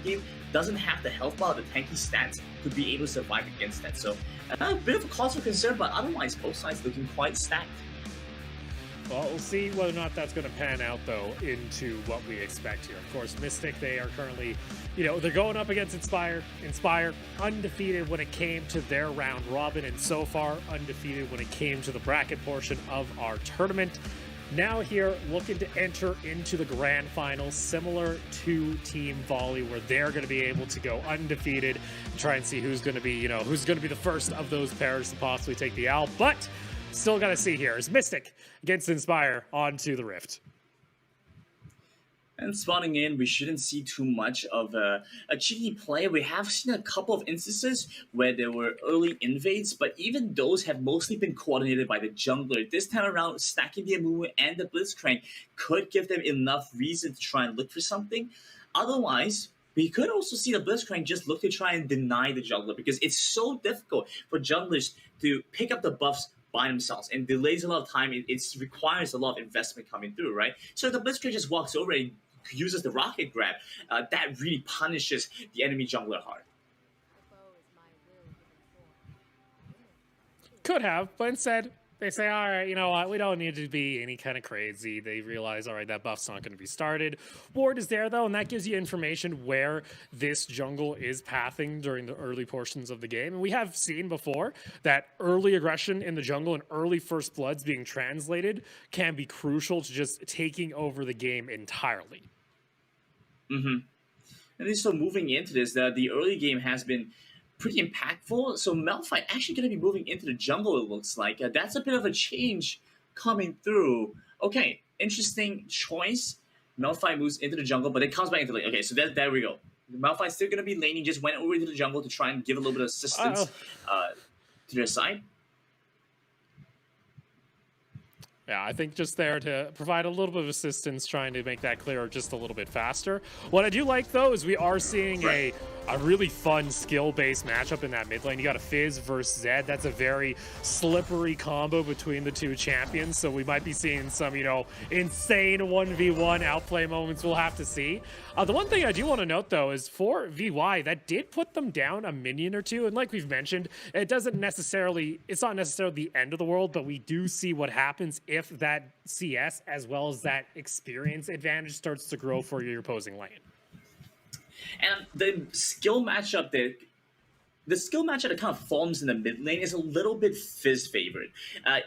game doesn't have the health bar or the tanky stats to be able to survive against that. So a bit of a cause for concern, but otherwise both sides looking quite stacked. Well, we'll see whether or not that's going to pan out, though, into what we expect here. Of course, Mystic, they are currently, they're going up against Inspire. Inspire, undefeated when it came to their round robin, and so far undefeated when it came to the bracket portion of our tournament. Now here, looking to enter into the grand finals, similar to Team Volley, where they're going to be able to go undefeated and try and see who's going to be, who's going to be the first of those pairs to possibly take the L. But still got to see here is Mystic against Inspire onto the Rift. And spawning in, we shouldn't see too much of a cheeky play. We have seen a couple of instances where there were early invades, but even those have mostly been coordinated by the jungler. This time around, stacking the Amumu and the Blitzcrank could give them enough reason to try and look for something. Otherwise, we could also see the Blitzcrank just look to try and deny the jungler, because it's so difficult for junglers to pick up the buffs by themselves and delays a lot of time. It requires a lot of investment coming through, right? So if the Blitzcrank just walks over and uses the rocket grab, that really punishes the enemy jungler hard. Could have, but instead they say, all right, you know what, we don't need to be any kind of crazy. They realize, all right, that buff's not going to be started. Ward is there, though, and that gives you information where this jungle is pathing during the early portions of the game. And we have seen before that early aggression in the jungle and early first bloods being translated can be crucial to just taking over the game entirely. And so moving into this, the early game has been pretty impactful. So Malphite actually going to be moving into the jungle, it looks like. That's a bit of a change coming through. Okay, interesting choice. Malphite moves into the jungle, but it comes back into lane. Okay, so there we go. Malphite's still going to be laning, just went over into the jungle to try and give a little bit of assistance to their side. Yeah, I think just there to provide a little bit of assistance, trying to make that clear just a little bit faster. What I do like, though, is we are seeing a really fun skill-based matchup in that mid lane. You got a Fizz versus Zed. That's a very slippery combo between the two champions, so we might be seeing some, insane 1v1 outplay moments. We'll have to see. The one thing I do want to note, though, is for VY, that did put them down a minion or two, and like we've mentioned, it's not necessarily the end of the world, but we do see what happens if that CS as well as that experience advantage starts to grow for your opposing lane. And the skill matchup that kind of forms in the mid lane is a little bit Fizz favored.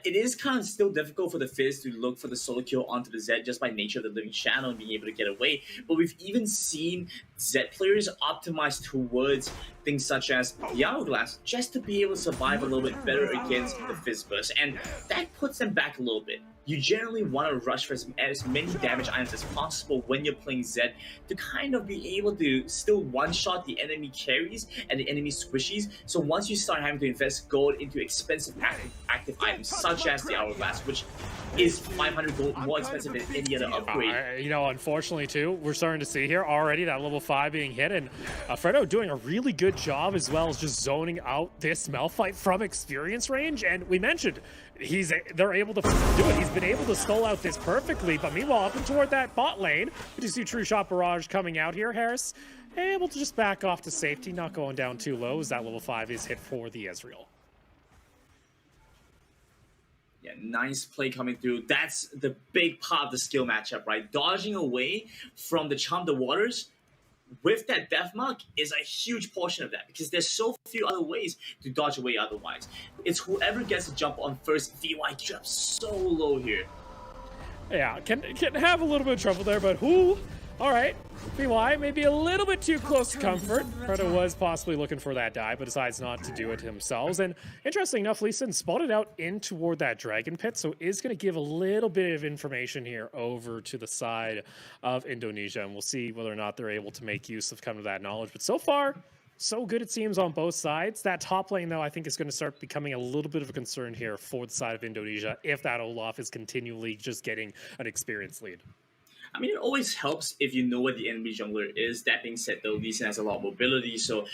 It is kind of still difficult for the Fizz to look for the solo kill onto the Zed just by nature of the living shadow and being able to get away. But we've even seen Zed players optimize towards things such as the Hourglass just to be able to survive a little bit better against the Fizz burst. And that puts them back a little bit. You generally want to rush for as many damage items as possible when you're playing Zed to kind of be able to still one-shot the enemy carries and the enemy squishies. So once you start having to invest gold into expensive active items such as the Hourglass, which is 500 gold more expensive than any other upgrade. Unfortunately, too, we're starting to see here already that level 5 being hit, and FREDO doing a really good job as well as just zoning out this Malphite from experience range. And we mentioned they're able to do it. He's been able to stall out this perfectly, but meanwhile, up and toward that bot lane, we do see TRUESHOT Barrage coming out here. Harris able to just back off to safety, not going down too low as that level 5 is hit for the Ezreal. Yeah, nice play coming through. That's the big part of the skill matchup, right? Dodging away from the Charm the Waters with that death mark is a huge portion of that, because there's so few other ways to dodge away otherwise. It's whoever gets to jump on first. VY drops so low here. Yeah, can have a little bit of trouble there, but who? All right, VY maybe a little bit too close to comfort. FREDO was possibly looking for that die, but decides not to do it himself. And interesting enough, Lee Sin spotted out in toward that dragon pit, so is going to give a little bit of information here over to the side of Indonesia, and we'll see whether or not they're able to make use of kind of that knowledge. But so far, so good it seems on both sides. That top lane, though, I think is going to start becoming a little bit of a concern here for the side of Indonesia if that Olaf is continually just getting an experience lead. I mean, it always helps if you know what the enemy jungler is. That being said, though, Lee Sin has a lot of mobility, so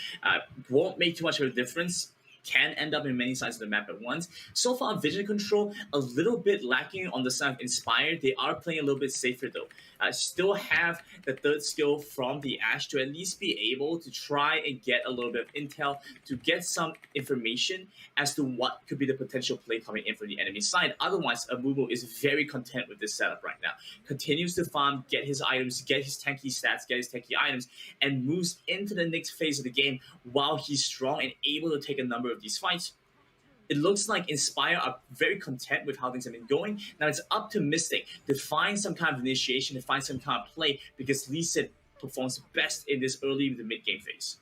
won't make too much of a difference. can end up in many sides of the map at once. So far, vision control a little bit lacking on the side of Inspired. They are playing a little bit safer though. Still have the third skill from the Ashe to at least be able to try and get a little bit of intel, to get some information as to what could be the potential play coming in from the enemy side. Otherwise, Amumu is very content with this setup right now. Continues to farm, get his items, get his tanky stats, get his tanky items, and moves into the next phase of the game while he's strong and able to take a number of these fights. It looks like Inspire are very content with how things have been going. Now it's up to Mystic to find some kind of initiation, to find some kind of play, because Lee Sin performs best in this early to mid-game phase.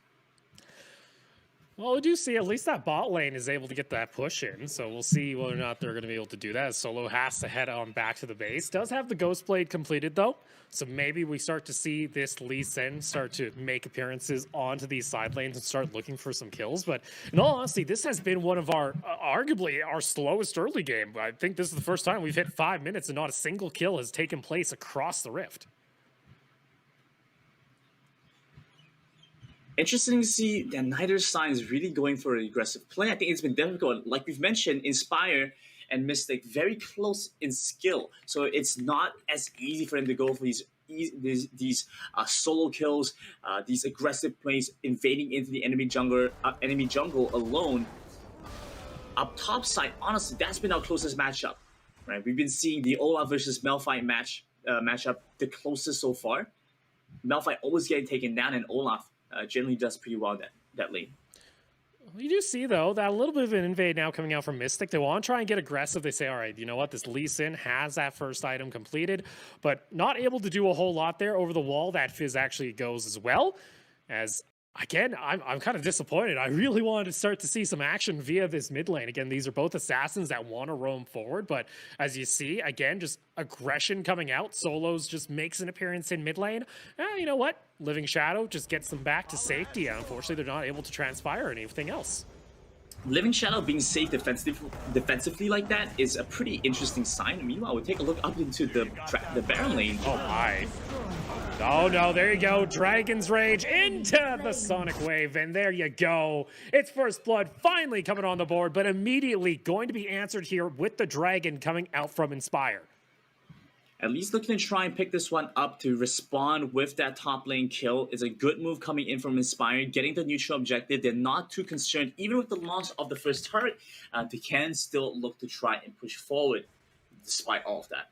Well, we do see at least that bot lane is able to get that push in, so we'll see whether or not they're going to be able to do that. Solo has to head on back to the base. Does have the Ghost Blade completed, though, so maybe we start to see this Lee Sin start to make appearances onto these side lanes and start looking for some kills. But in all honesty, this has been one of our, arguably, our slowest early game. I think this is the first time we've hit 5 minutes and not a single kill has taken place across the rift. Interesting to see that neither side is really going for an aggressive play. I think it's been difficult. Like we've mentioned, Inspire and Mystic very close in skill, so it's not as easy for them to go for these solo kills, these aggressive plays, invading into the enemy jungle alone. Up top side, honestly, that's been our closest matchup. Right, we've been seeing the Olaf versus Malphite matchup the closest so far. Malphite always getting taken down, and Olaf generally does pretty well that lane. You do see, though, that a little bit of an invade now coming out from Mystic. They want to try and get aggressive. They say, all right, you know what? This Lee Sin has that first item completed, but not able to do a whole lot there over the wall. That Fizz actually goes as well. As, again, I'm kind of disappointed. I really wanted to start to see some action via this mid lane. Again, these are both assassins that want to roam forward, but as you see, again, just aggression coming out. SOLOZ just makes an appearance in mid lane. You know what? Living Shadow just gets them back to safety. Unfortunately, they're not able to transpire anything else. Living Shadow being safe defensively like that is a pretty interesting sign. Meanwhile, we'll take a look up into the Baron lane. Oh my. Oh no, there you go. Dragon's Rage into the Sonic Wave, and there you go. It's First Blood finally coming on the board, but immediately going to be answered here with the Dragon coming out from Inspire. At least looking to try and pick this one up to respond with that top lane kill is a good move coming in from Inspire, getting the neutral objective. They're not too concerned, even with the loss of the first turret. They can still look to try and push forward despite all of that.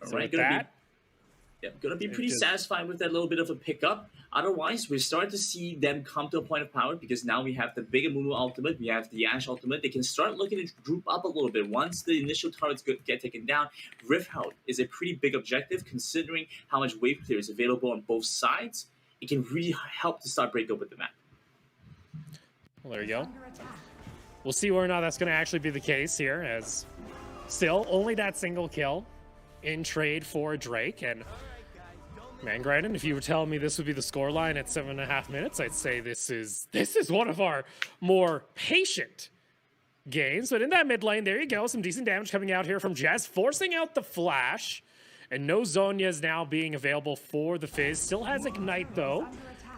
So right, gonna be pretty satisfied with that little bit of a pickup. Otherwise, we're starting to see them come to a point of power because now we have the big Amumu ultimate, we have the Ashe ultimate. They can start looking to group up a little bit. Once the initial turrets get taken down, Rift Out is a pretty big objective considering how much wave clear is available on both sides. It can really help to start break open the map. Well, there you go. We'll see whether or not that's going to actually be the case here, as still only that single kill in trade for Drake. And man, Grandin, if you were telling me this would be the scoreline at 7.5 minutes, I'd say this is one of our more patient games. But in that mid lane, there you go, some decent damage coming out here from JESS, forcing out the flash. And no Zhonya's now being available for the Fizz. Still has Ignite, though.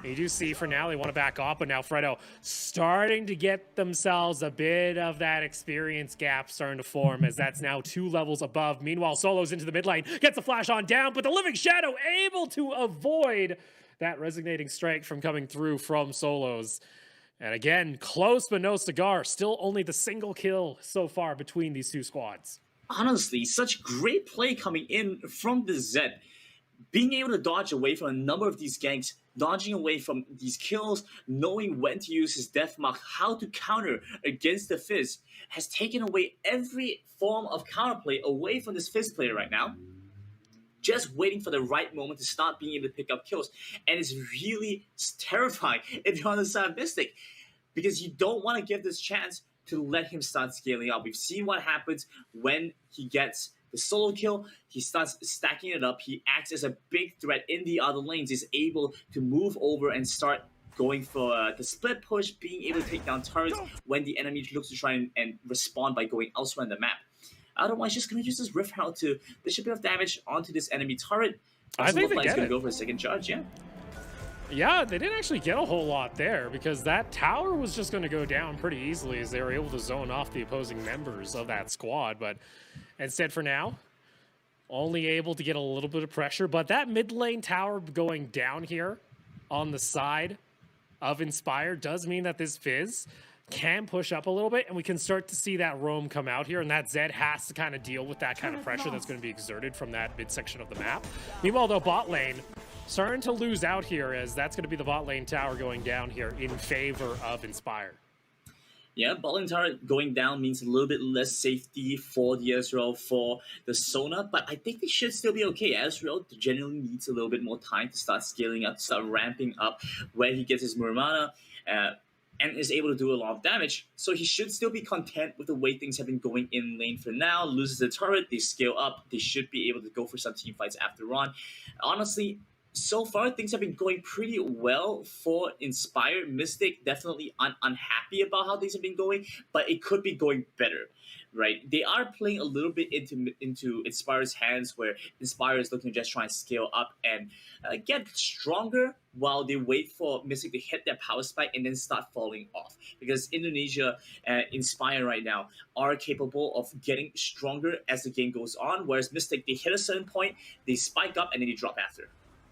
And you do see for now they want to back off, but now Fredo starting to get themselves a bit of that experience gap starting to form, as that's now 2 levels above. Meanwhile, SOLOZ into the mid lane, gets the flash on down, but the Living Shadow able to avoid that resonating strike from coming through from SOLOZ. And again, close but no cigar. Still only the single kill so far between these two squads. Honestly, such great play coming in from the Zed. Being able to dodge away from a number of these ganks, dodging away from these kills, knowing when to use his death mark, how to counter against the Fizz, has taken away every form of counterplay away from this Fizz player right now. Just waiting for the right moment to start being able to pick up kills. And it's really terrifying if you're on the side of Mystic, because you don't want to give this chance to let him start scaling up. We've seen what happens when he gets the solo kill. He starts stacking it up. He acts as a big threat in the other lanes. He's able to move over and start going for the split push, being able to take down turrets when the enemy looks to try and respond by going elsewhere in the map. Otherwise, just going to use this Rift Herald to dish a bit of damage onto this enemy turret. I think he's going to go for a second charge, yeah. Yeah, they didn't actually get a whole lot there because that tower was just going to go down pretty easily as they were able to zone off the opposing members of that squad. But instead, for now, only able to get a little bit of pressure. But that mid lane tower going down here on the side of Inspire does mean that this Fizz can push up a little bit, and we can start to see that roam come out here, and that Zed has to kind of deal with that kind of pressure that's going to be exerted from that midsection of the map. Meanwhile, though, bot lane starting to lose out here, as that's going to be the bot lane tower going down here in favor of Inspire. Yeah, bot lane tower going down means a little bit less safety for the Ezreal, for the Sona, but I think they should still be okay. Ezreal generally needs a little bit more time to start scaling up, to start ramping up where he gets his Muramana, and is able to do a lot of damage. So he should still be content with the way things have been going in lane for now. Loses the turret, they scale up, they should be able to go for some team fights after on. Honestly, so far things have been going pretty well for Inspire. Mystic definitely unhappy about how things have been going, but it could be going better. Right, they are playing a little bit into Inspire's hands, where Inspire is looking to just try and scale up and get stronger while they wait for Mystic to hit their power spike and then start falling off. Because Indonesia and Inspire right now are capable of getting stronger as the game goes on, whereas Mystic, they hit a certain point, they spike up, and then they drop after.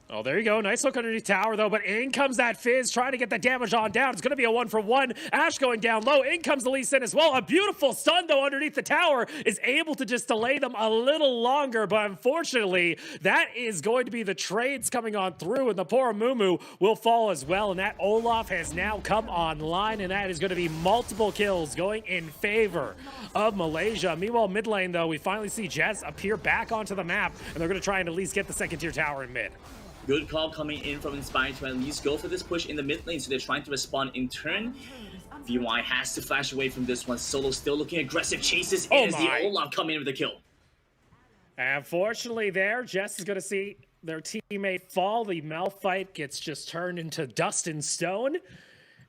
Oh, there you go. Nice look underneath tower, though, but in comes that Fizz, trying to get the damage on down. It's going to be a 1-for-1. Ashe going down low. In comes the Lee Sin as well. A beautiful stun, though, underneath the tower is able to just delay them a little longer, but unfortunately, that is going to be the trades coming on through, and the poor Mumu will fall as well, and that Olaf has now come online, and that is going to be multiple kills going in favor of Malaysia. Meanwhile, mid lane, though, we finally see Jess appear back onto the map, and they're going to try and at least get the second-tier tower in mid. Good call coming in from Inspire to at least go for this push in the mid lane, so they're trying to respond in turn. VY has to flash away from this one. Solo still looking aggressive, chases in as the Olaf coming in with the kill. Unfortunately there, Jess is going to see their teammate fall. The Malphite gets just turned into dust and stone.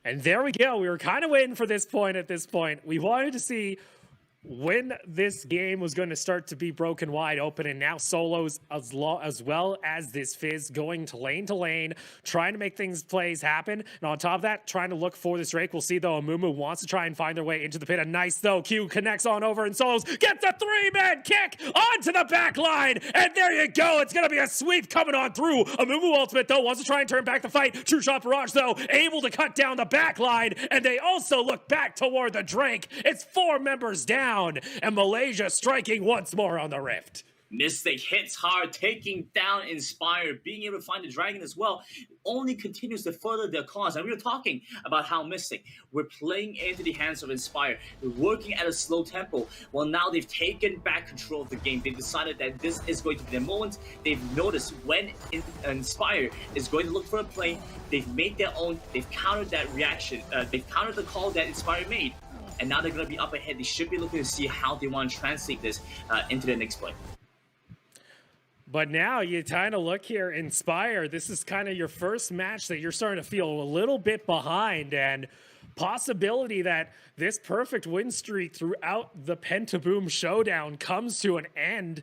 And there we go. We were kind of waiting for this point at this point. We wanted to see when this game was going to start to be broken wide open, and now Solos as well as this Fizz going to lane, trying to make plays happen. And on top of that, trying to look for this Drake. We'll see, though, Amumu wants to try and find their way into the pit. A nice, though, Q connects on over, and Solos gets a 3-man kick onto the back line. And there you go. It's going to be a sweep coming on through. Amumu ultimate, though, wants to try and turn back the fight. TRUESHOT Barrage, though, able to cut down the back line. And they also look back toward the Drake. It's 4 members down. And Malaysia striking once more on the Rift. Mystic hits hard, taking down Inspire, being able to find the dragon as well, only continues to further their cause. And we were talking about how Mystic were playing into the hands of Inspire, working at a slow tempo. Well, now they've taken back control of the game. They've decided that this is going to be their moment. They've noticed when Inspire is going to look for a play. They've made their own. They've countered that reaction. They've countered the call that Inspire made. And now they're going to be up ahead. They should be looking to see how they want to translate this into their next play. But now you kind of look here, Inspire, this is kind of your first match that you're starting to feel a little bit behind, and possibility that this perfect win streak throughout the Pentaboom Showdown comes to an end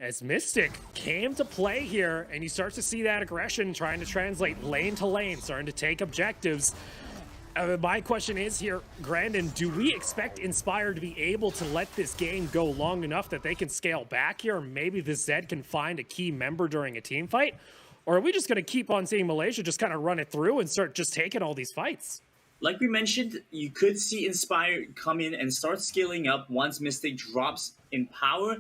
as Mystic came to play here, and you start to see that aggression trying to translate lane to lane, starting to take objectives. My question is here, Grandin, do we expect Inspire to be able to let this game go long enough that they can scale back here, or maybe the Zed can find a key member during a team fight? Or are we just going to keep on seeing Malaysia just kind of run it through and start just taking all these fights? Like we mentioned, you could see Inspire come in and start scaling up once Mystic drops in power.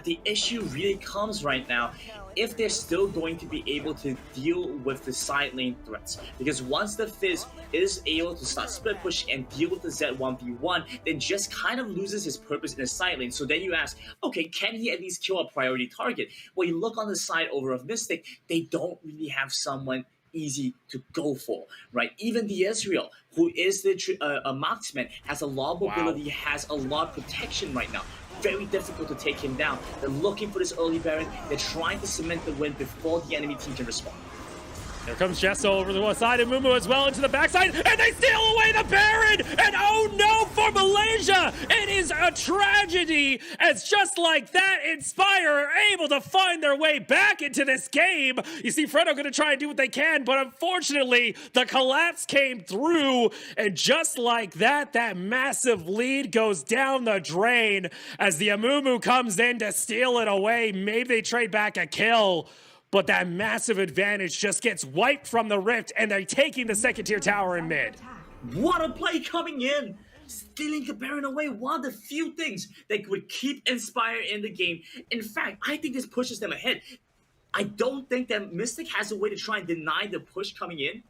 The issue really comes right now if they're still going to be able to deal with the side lane threats. Because once the Fizz is able to start split push and deal with the Z1v1, then just kind of loses his purpose in the side lane. So then you ask, okay, can he at least kill a priority target? Well, you look on the side over of Mystic, they don't really have someone easy to go for, right? Even the Ezreal, who is a marksman, has a lot of mobility, has a lot of protection right now. Very difficult to take him down. They're looking for this early Baron. They're trying to cement the win before the enemy team can respond. There comes Jess over the one side, and Mumu as well into the backside, and they steal away the Baron! And oh no, for Malaysia. It is a tragedy as just like that, Inspire are able to find their way back into this game. You see FREDO going to try and do what they can, but unfortunately the collapse came through, and just like that, that massive lead goes down the drain as the Amumu comes in to steal it away. Maybe they trade back a kill, but that massive advantage just gets wiped from the Rift, and they're taking the second tier tower in mid. What a play coming in! Stealing Khmer away, one of the few things that would keep Inspire in the game. In fact, I think this pushes them ahead. I don't think that Mystic has a way to try and deny the push coming in,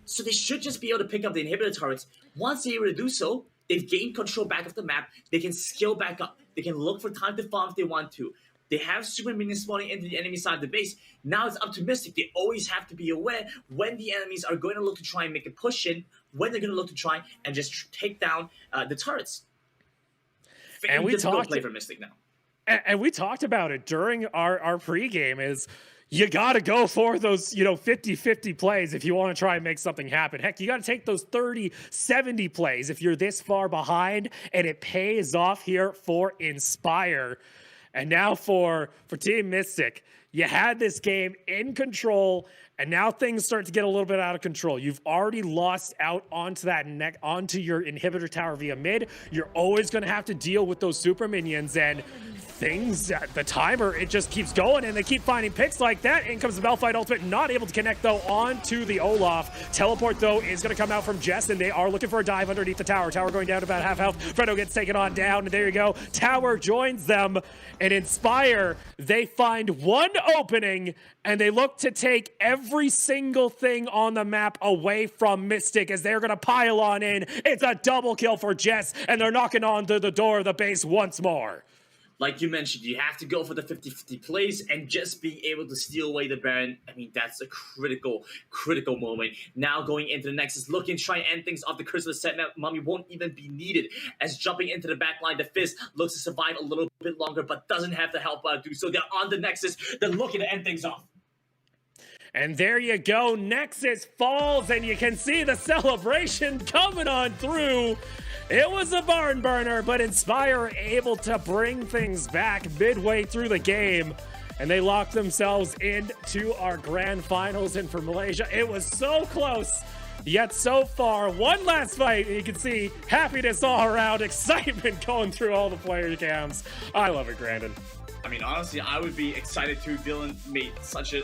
so they should just be able to pick up the inhibitor turrets. Once they're able to do so, they've gained control back of the map. They can scale back up. They can look for time to farm if they want to. They have super minions spawning into the enemy side of the base. Now it's up to Mystic. They always have to be aware when the enemies are going to look to try and make a push in, when they're going to look to try and just take down the turrets. Very difficult play for Mystic now. And we talked about it during our pregame is you got to go for those, 50-50 plays if you want to try and make something happen. Heck, you got to take those 30-70 plays if you're this far behind, and it pays off here for Inspire. And now for Team Mystic, you had this game in control, and now things start to get a little bit out of control. You've already lost out onto onto your inhibitor tower via mid. You're always going to have to deal with those super minions, and the timer, it just keeps going, and they keep finding picks like that. In comes the Belfight ultimate, not able to connect though onto the Olaf. Teleport though is going to come out from Jess, and they are looking for a dive underneath the tower. Tower going down to about half health. FREDO gets taken on down, and there you go. Tower joins them, and Inspire, they find one opening, and they look to take every single thing on the map away from Mystic as they're going to pile on in. It's a double kill for Jess, and they're knocking on to the door of the base once more. Like you mentioned, you have to go for the 50-50 plays, and just being able to steal away the Baron, I mean, that's a critical moment. Now going into the Nexus, looking to try and end things off. The Curse of the Set Mummy won't even be needed, as jumping into the back line, the Fizz looks to survive a little bit longer, but doesn't have the help do so. They're on the Nexus, they're looking to end things off. And there you go, Nexus falls, and you can see the celebration coming on through. It was a barn burner, but Inspire able to bring things back midway through the game, and they locked themselves into our grand finals. And for Malaysia, it was so close, yet so far. One last fight, and you can see happiness all around, excitement going through all the player cams. I love it, Grandin. I mean, honestly, I would be excited too. Dylan made such a